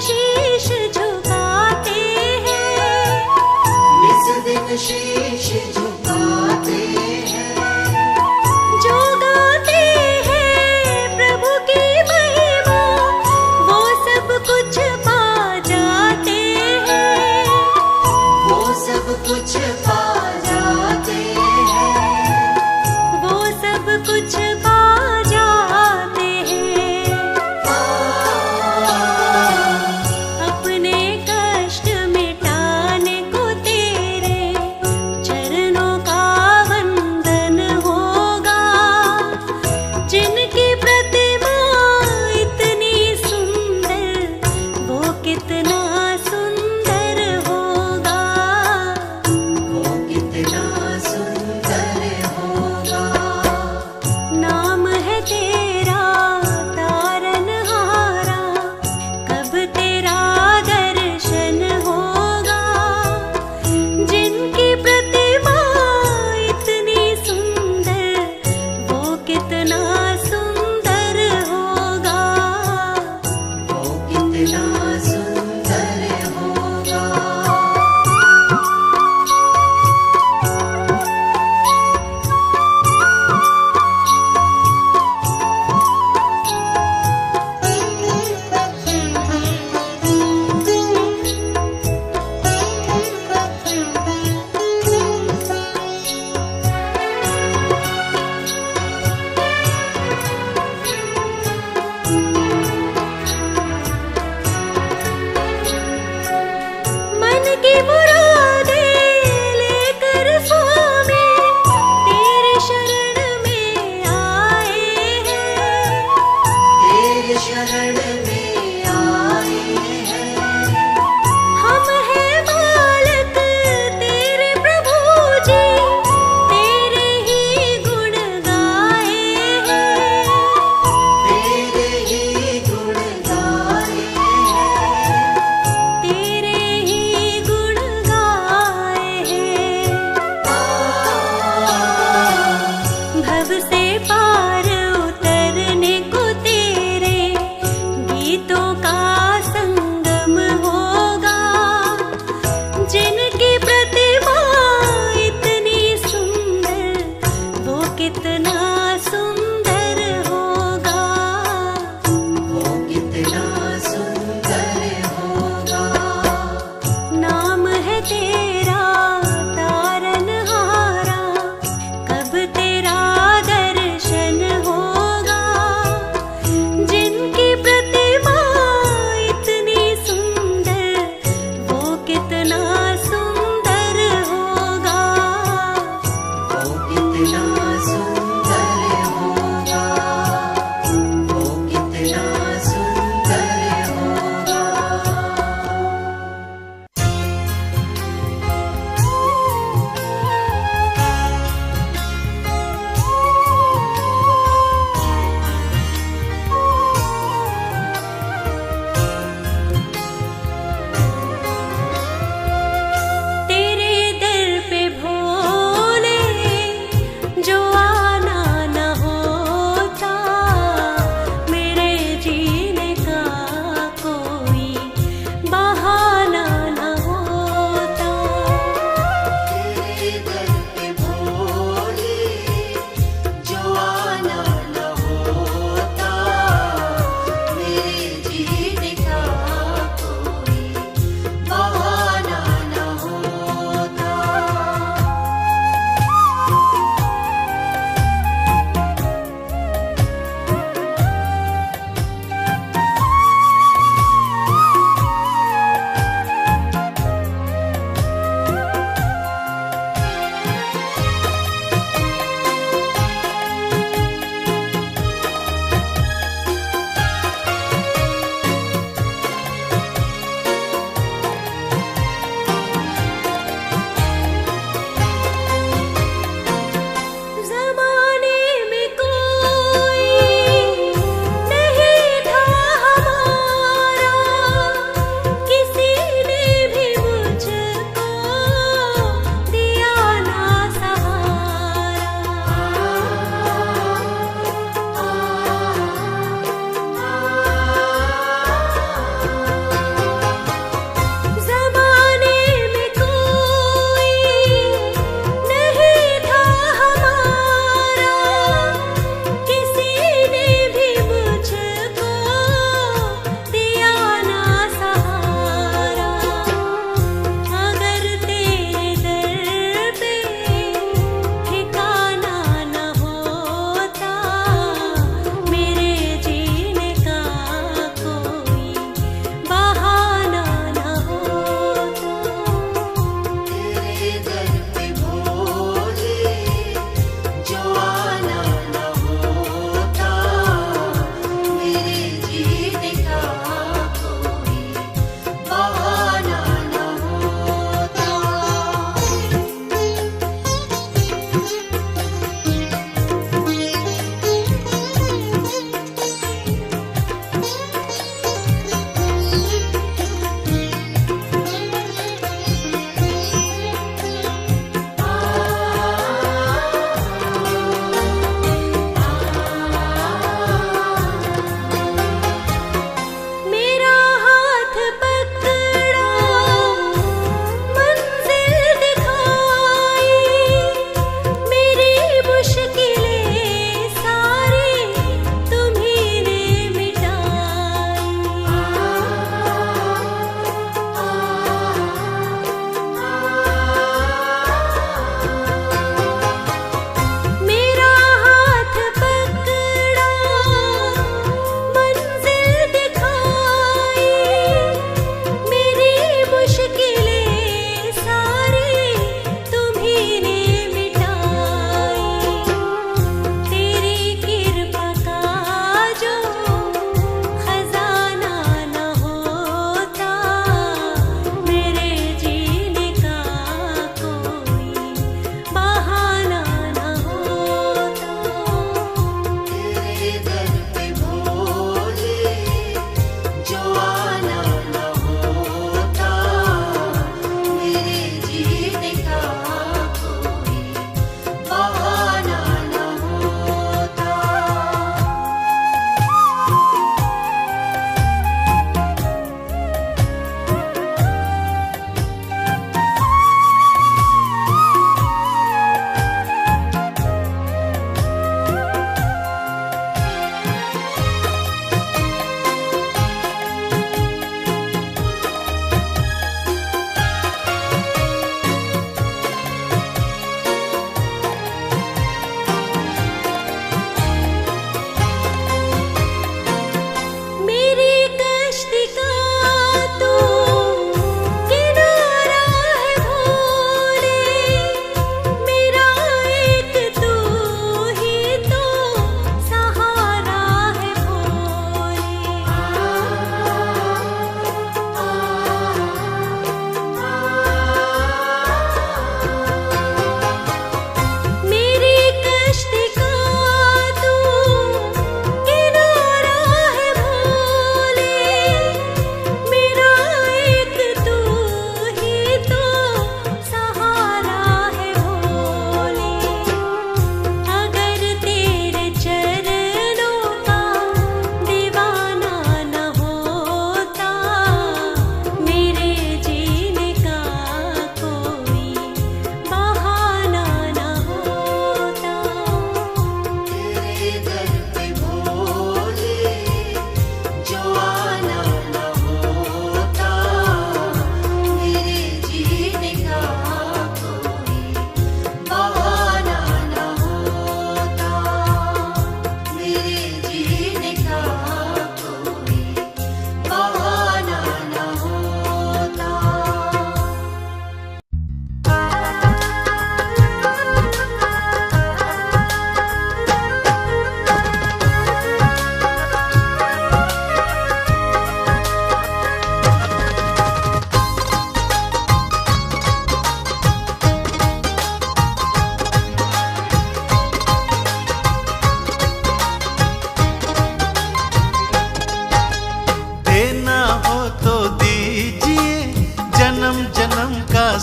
शीश झुकाते हैं, निस दिन शीश झुकाते हैं। जो गाते हैं प्रभु की महिमा, वो सब कुछ पा जाते हैं, वो सब कुछ पा जाते हैं, वो सब कुछ पा जाते हैं। अपने कष्ट मिटाने को तेरे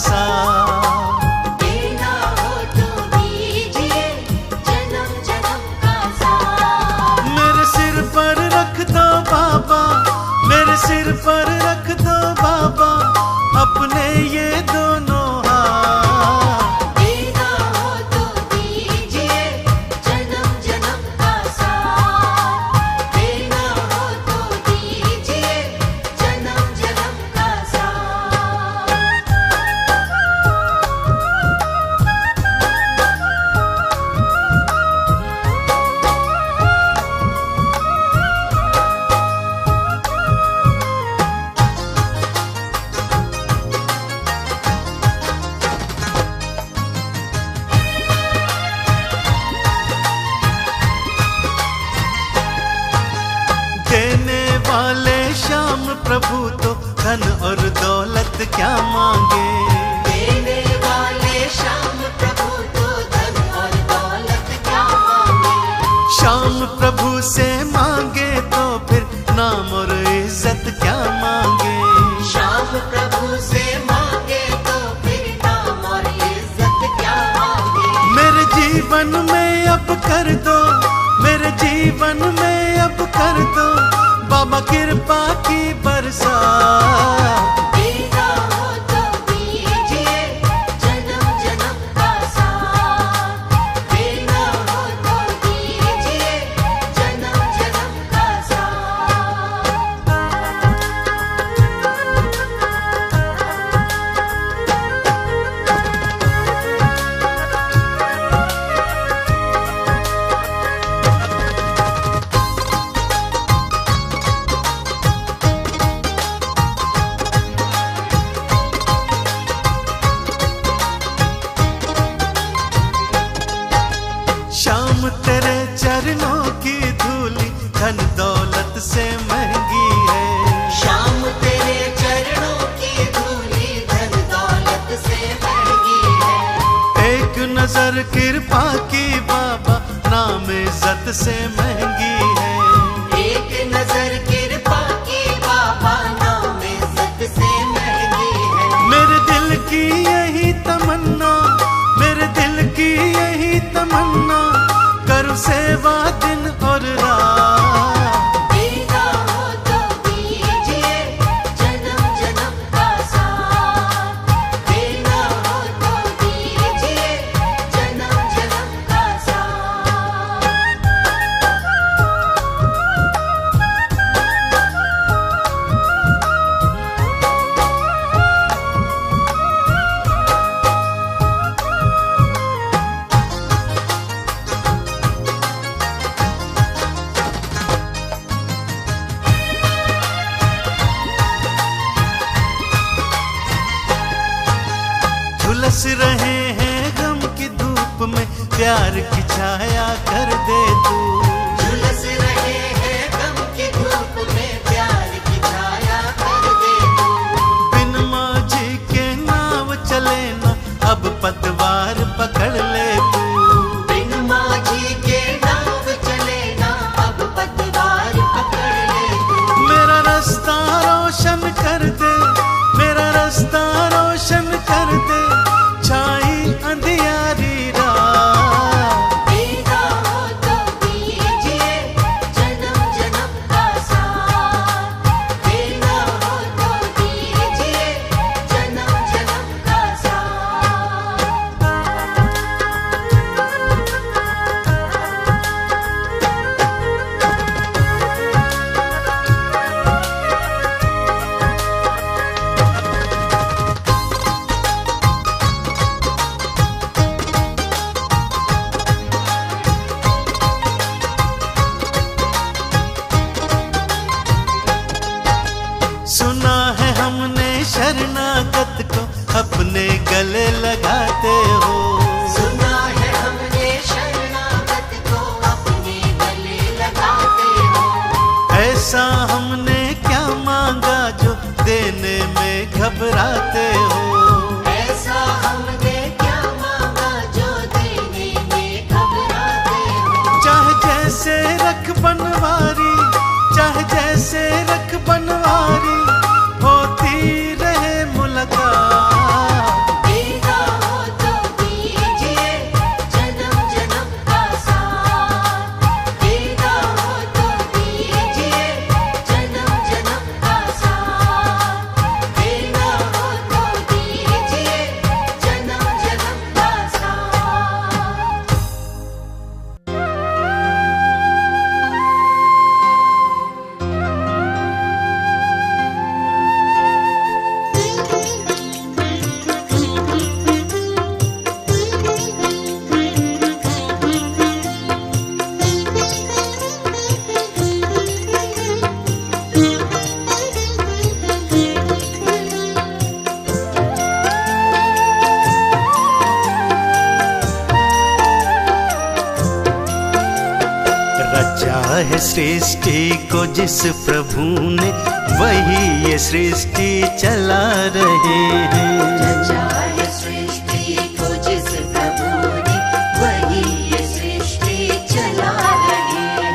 साथ। देना हो तो दीजिए जन्म जन्म का साथ। मेरे सिर पर रख दो बाबा, मेरे सिर पर रख दो बाबा अपने ये दोनों हाथ। देना हो तो दीजिए जन्म जन्म का साथ। देना हो तो दीजिए जन्म जन्म का साथ। देने वाले श्याम प्रभु तो धन और दौलत क्या मांगे। देने वाले श्याम प्रभु तो धन और दौलत क्या मांगे। श्याम प्रभु से मांगे तो फिर नाम और इज्जत क्या मांगे। श्याम प्रभु से मांगे तो फिर नाम और इज्जत क्या मांगे। मेरे जीवन में अब कर दो, मेरे जीवन में अब कर दो बाबा कृपा की बरसात। देना हो तो दीजिए जन्म जन्म का साथ। देना हो तो दीजिए जन्म जन्म का साथ। श्याम तेरे चरणों की धूली धन दौलत से महंगी है। श्याम तेरे चरणों की धूली धन दौलत से महंगी है। एक नजर कृपा की बाबा नाम इज्जत से महंगी है। एक नजर कृपा की बाबा नाम इज्जत से महंगी है। मेरे दिल की यही तमन्ना, मेरे दिल की यही तमन्ना करूं सेवा दिन और रात। देना हो तो दीजिए जन्म जन्म का साथ। देना हो तो दीजिए जन्म जन्म का साथ। झुलस रहे हैं गम की धूप में प्यार की छाया कर दे तू। झुलस रहे हैं गम की धूप में प्यार की छाया कर दे तू। बिन माझी के नाव चले ना अब पतवार पकड़ ले तू। बिन माझी के नाव चले ना अब पतवार पकड़ ले तू। मेरा रास्ता रोशन कर दे, मेरा रास्ता रोशन कर दे छाई अंधियारी रात। देना हो तो दीजिए जन्म जन्म का साथ। देना हो तो दीजिए जन्म जन्म का साथ। सुना है हमने शरणागत को अपने गले लगाते हो। सुना है हमने शरणागत को अपने गले लगाते हो। ऐसा हमने क्या मांगा जो देने में घबराते हो। ऐसा हमने क्या मांगा जो देने में घबराते हो। चाहे जैसे रख बनवारी, चाहे जैसे रख बनवारी होती रहे मुलाकात। है सृष्टि को जिस प्रभु ने, वही ये सृष्टि चला रहे हैं। रचा है सृष्टि को जिस प्रभु ने, वही ये सृष्टि चला रहे हैं।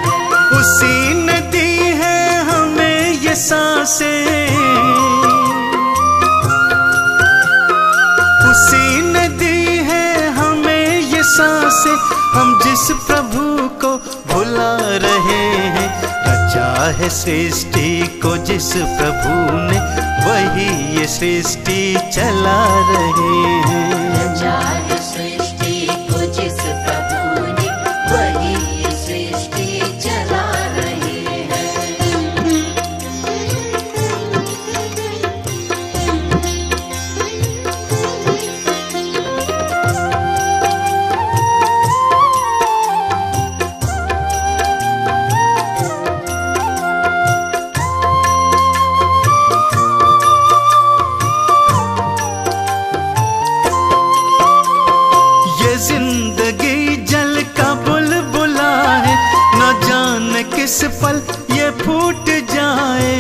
उसी ने दी है हमें ये सांसें, उसी ने दी है हमें ये सांसें, हम जिस प्रभु को भुला रहे हैं। रचा है सृष्टि को जिस प्रभु ने, वही ये सृष्टि चला रहे हैं। रचा है सृष्टि को जिस प्रभु ने, वही ये सृष्टि चला रहे हैं। जिंदगी जल का बुलबुला है, न जाने किस पल ये फूट जाए।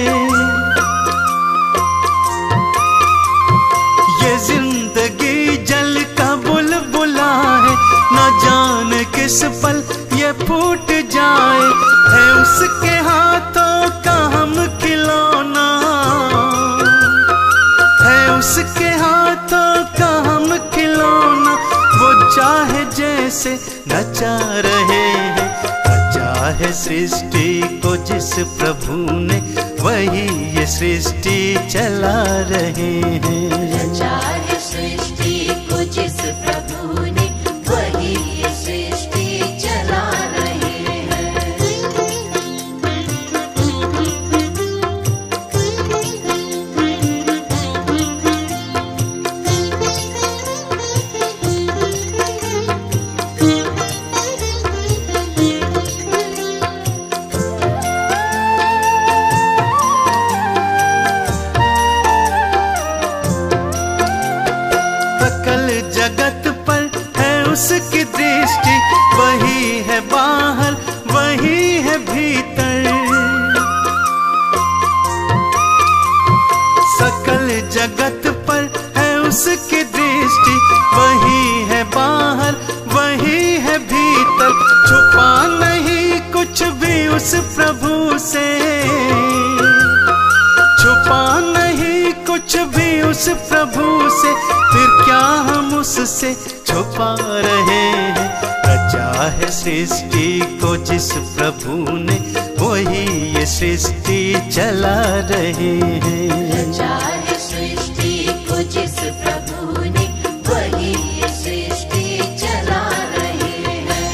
ये जिंदगी जल का बुलबुला है, न जाने किस पल ये फूट जाए। है उसके हाथों का हम खिलौना, है उसके हाथों का हम खिलौना, वो चाहे जैसे नचा रहे हैं। रचा है सृष्टि को जिस प्रभु ने, वही ये सृष्टि चला रहे हैं। रचा है सृष्टि को जिस प्रभु ने, वही ये सृष्टि चला रहे हैं। सकल जगत पर है उसकी दृष्टि, वही है बाहर वही है भीतर। सकल जगत पर है उसकी दृष्टि, वही है बाहर वही है भीतर। छुपा नहीं कुछ भी उस प्रभु से, छुपा नहीं कुछ भी उस प्रभु से, फिर क्या हम उससे छुपा रहे हैं। रचा है सृष्टि को जिस प्रभु ने, वही ये सृष्टि चला रहे हैं। रचा है सृष्टि को जिस प्रभु ने, वही ये सृष्टि चला रहे हैं।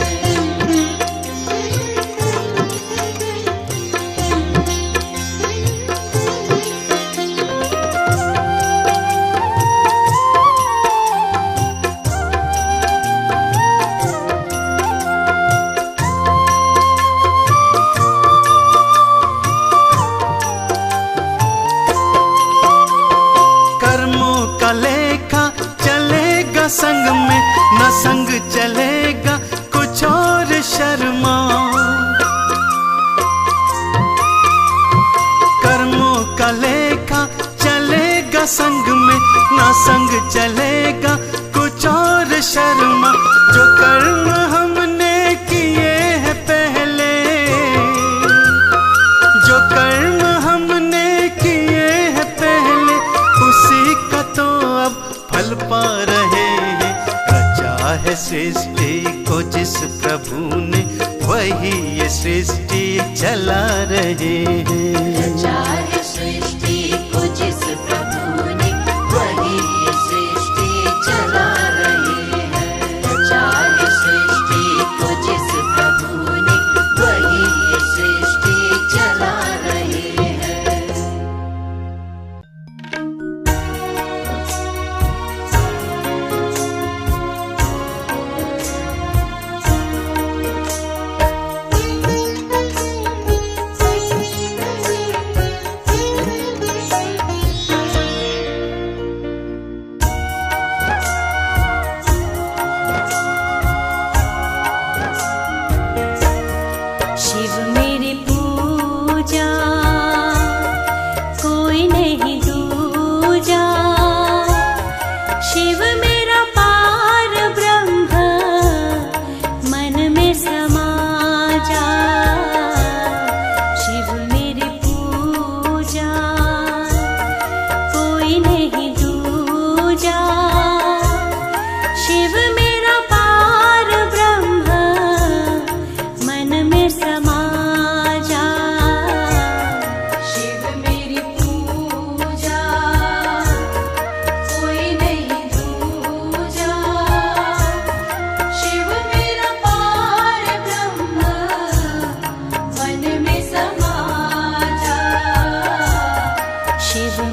संग में न संग चलेगा कुछ और शर्मा। कर्मों का लेखा चलेगा संग में, न संग चलेगा कुछ और शर्मा। जो कर्म हमने किए हैं पहले, जो कर्म हमने किए हैं पहले, उसी का तो अब फल पा रहे हैं। रचा है सृष्टि को जिस प्रभु ने, वही ये सृष्टि चला रहे हैं। रचा है सृष्टि को जिस प्रभु ने, वही ये सृष्टि चला रहे हैं। रचा है सृष्टि को जिस प्रभु ने, वही ये सृष्टि चला रहे हैं।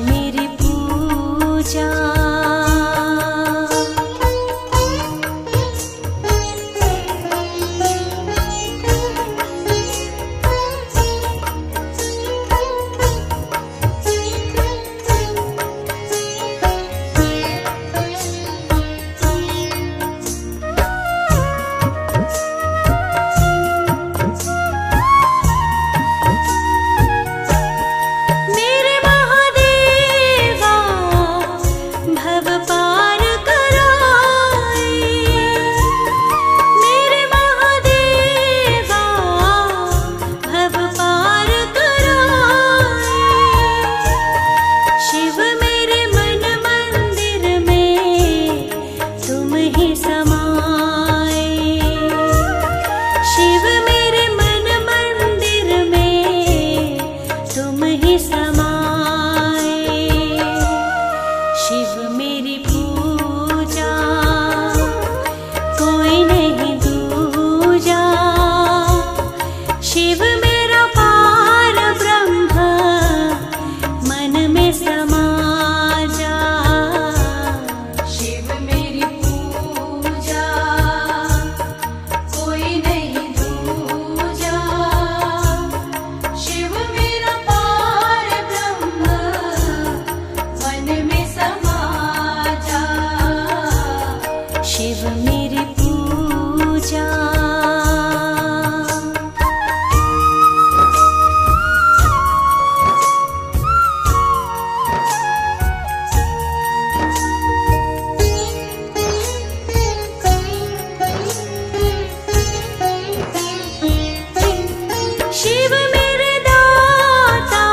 मेरी पूजा। शिव मेरी पूजा। शिव मेरे दाता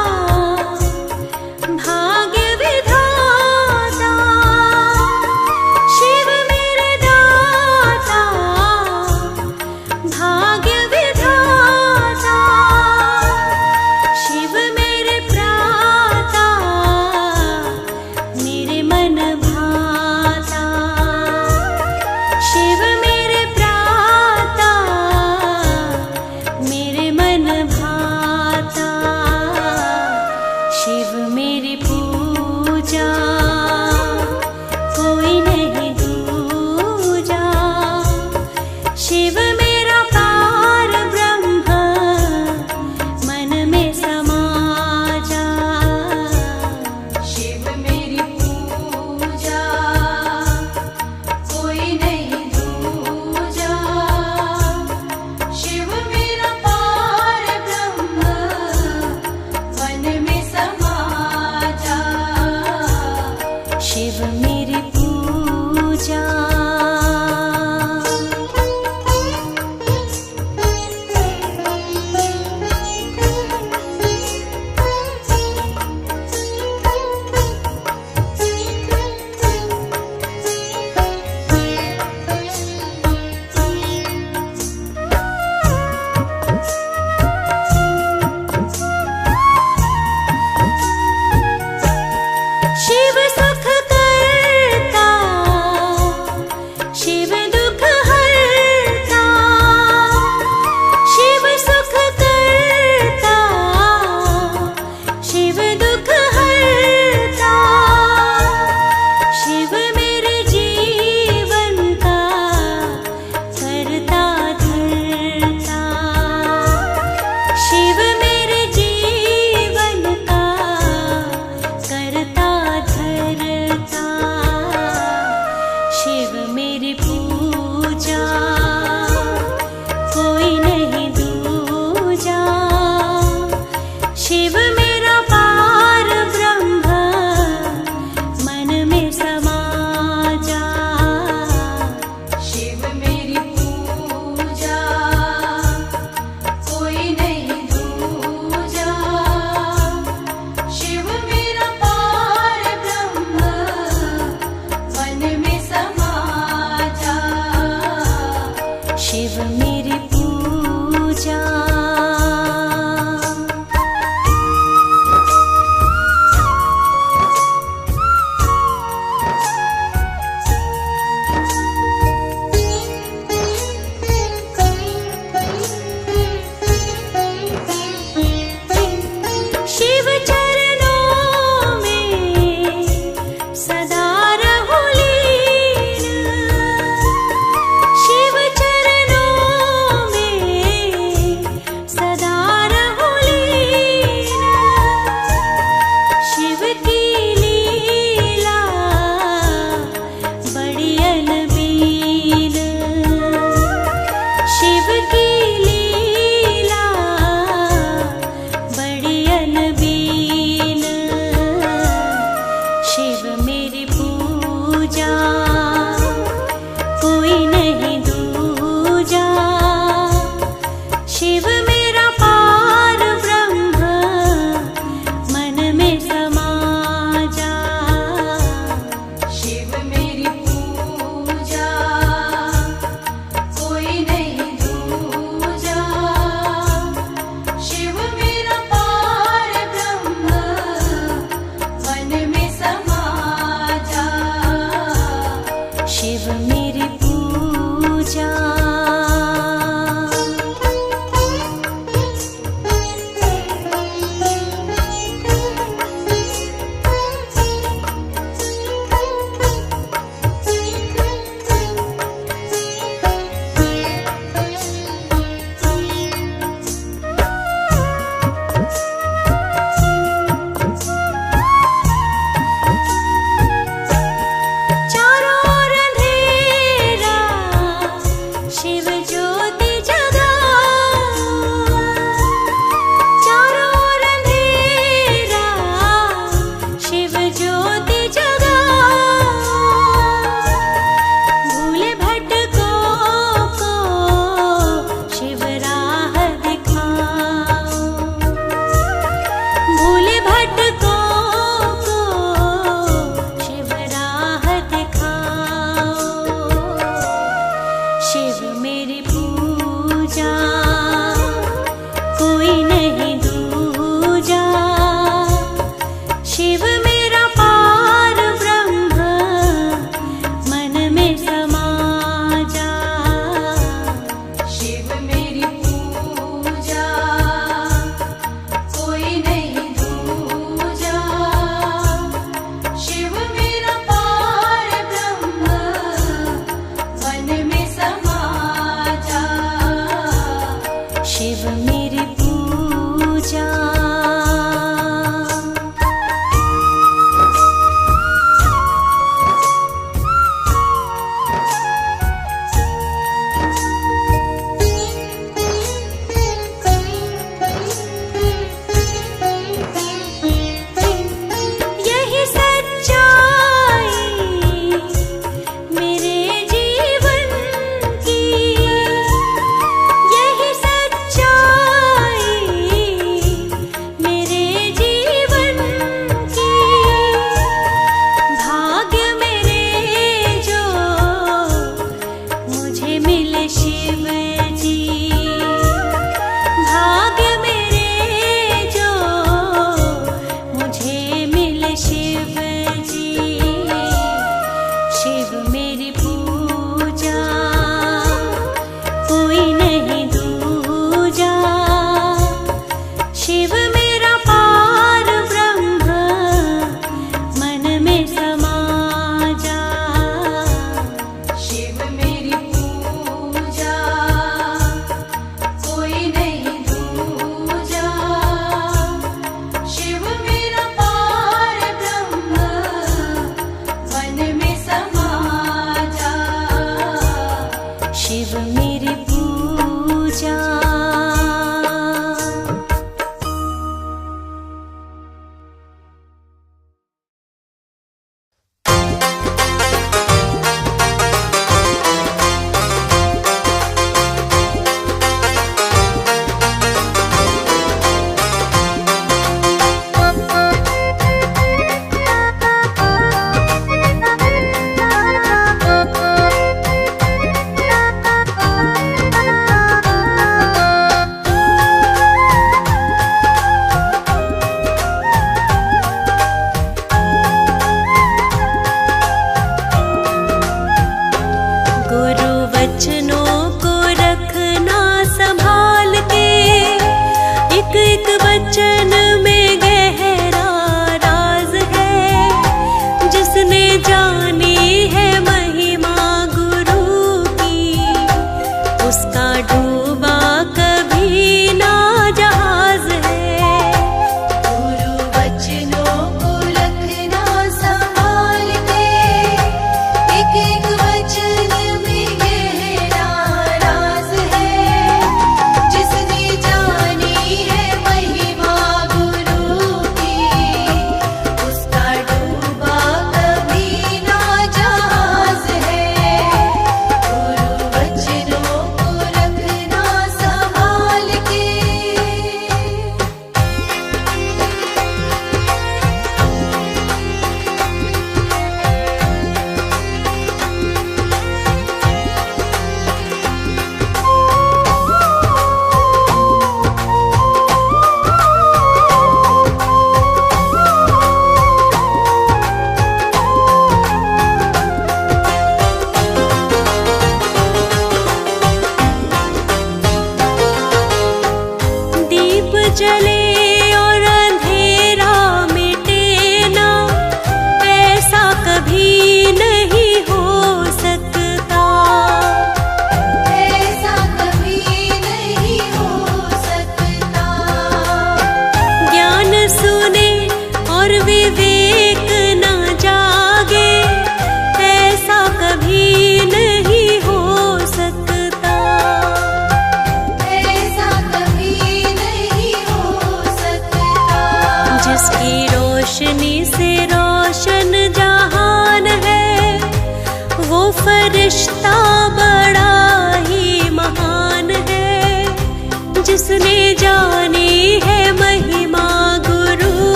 भाग्य विधाता, शिव मेरे दाता भाग्य विधाता, शिव मेरे प्राता मेरे मन भाता, शिव मेरे प्राता मेरे मन भाता, शिव मेरी पूजा कोई नहीं दूजा, शिव मेरा पार ब्रह्म मन में समा जा। शिव मेरी पूजा कोई नहीं दूजा, शिव मेरा पार ब्रह्म मन में समा जा। शिव मेरी पूजा। शिव सुख करता, शिव दुख हरता, शिव सुख करता, शिव दुख हरता, शिव मेरे जीवन का करता धरता, शिव मेरे जीवन का करता धरता, शिव मेरी पूजा कोई नहीं दूजा, शिव मेरा पार ब्रह्म मन में समा जा। शिव मेरी पूजा कोई नहीं दूजा, शिव मेरा पार ब्रह्म मन में समा जा।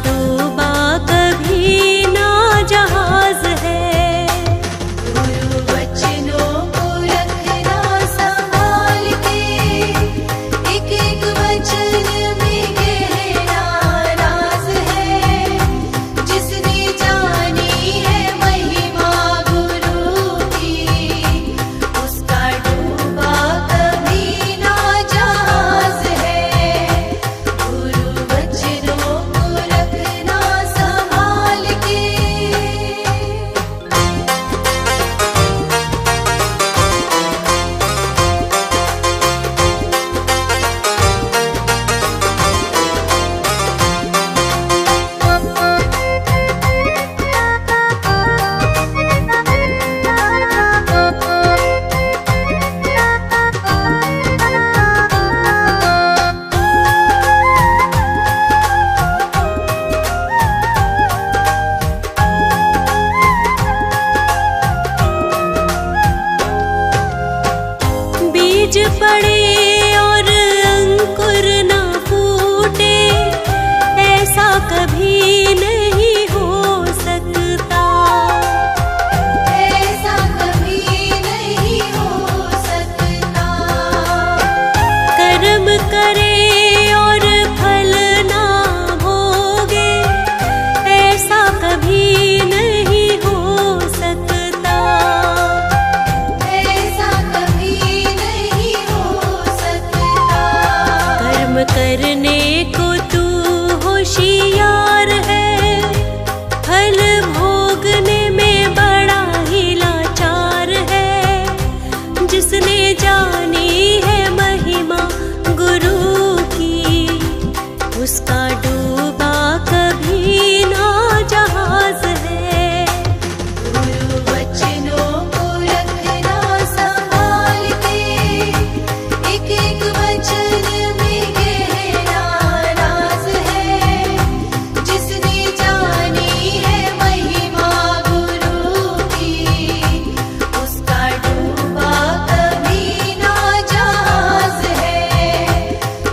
डूबा कभी ना जहाज है। गुरु वचनों को रखना संभाल के, एक एक वचन में गहरा राज है। जिसने जानी है महिमा गुरु की, उसका डूबा कभी ना जहाज है। गुरु वचनों को रखना संभाल के। बीज पड़े और अंकुर ना फूटे, ऐसा कभी नहीं हो सकता। ऐसा कभी नहीं हो सकता। कर्म करे और फल ना भोगे, ऐसा कभी नहीं हो सकता। ऐसा कभी नहीं हो सकता। कर्म करने को तू होशियार है, फल भोगने में बड़ा ही लाचार है। जिसने जानी है महिमा गुरु की, उसका डूबा कभी ना जहाज है। गुरु वचनों को रखना संभाल के, एक एक वचन में गहरा राज है। जिसने जानी है महिमा गुरु की, उसका डूबा कभी ना जहाज है।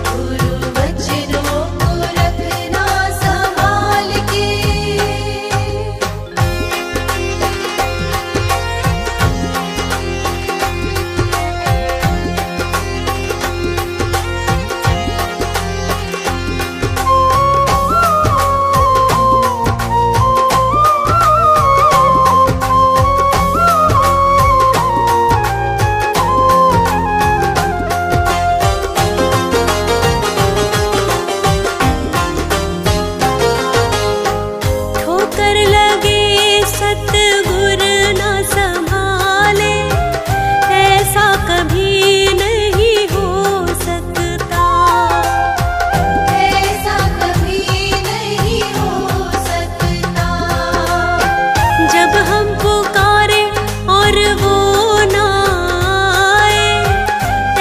गुरु वचनों को रखना संभाल के। ठोकर लगे सतगुर ना संभाले, ऐसा कभी नहीं हो सकता। ऐसा कभी नहीं हो सकता। जब हम पुकारे और वो ना आए,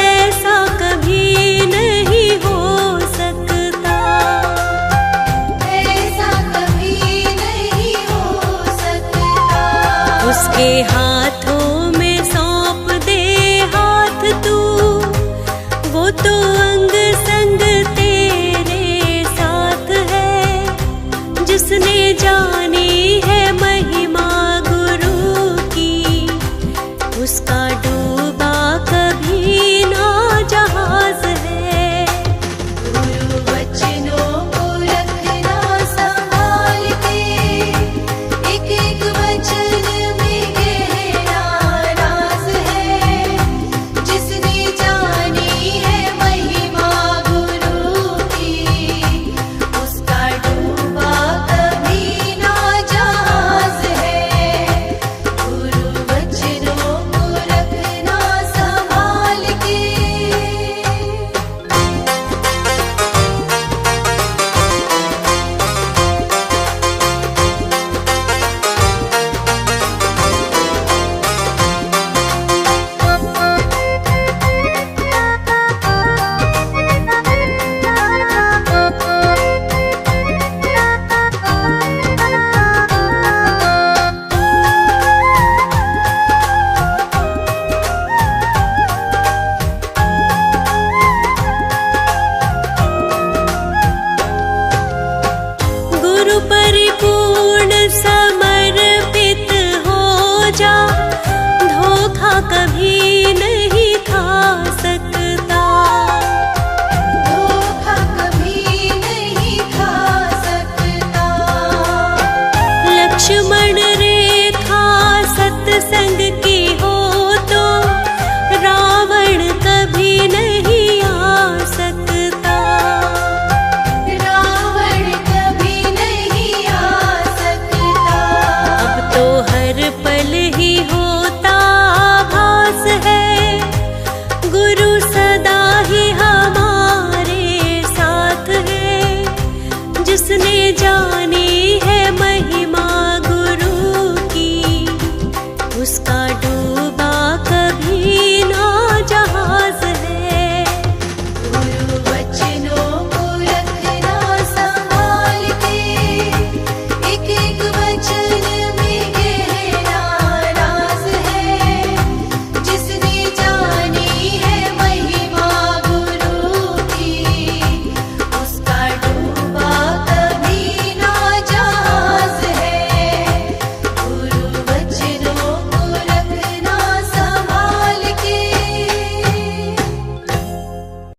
ऐसा कभी नहीं हो सकता। ऐसा कभी नहीं हो सकता। उसके हाथों में सौंप दे हाथ तू, वो तो अंग संग तेरे साथ है। जिसने जानी है महिमा गुरु की, उसका डूबा कभी ना जहाज है। गुरु वचनों को रखना संभाल के, एक एक वचन में गहरा राज है। जिसने जानी है महिमा गुरु की, उसका डूबा कभी ना संग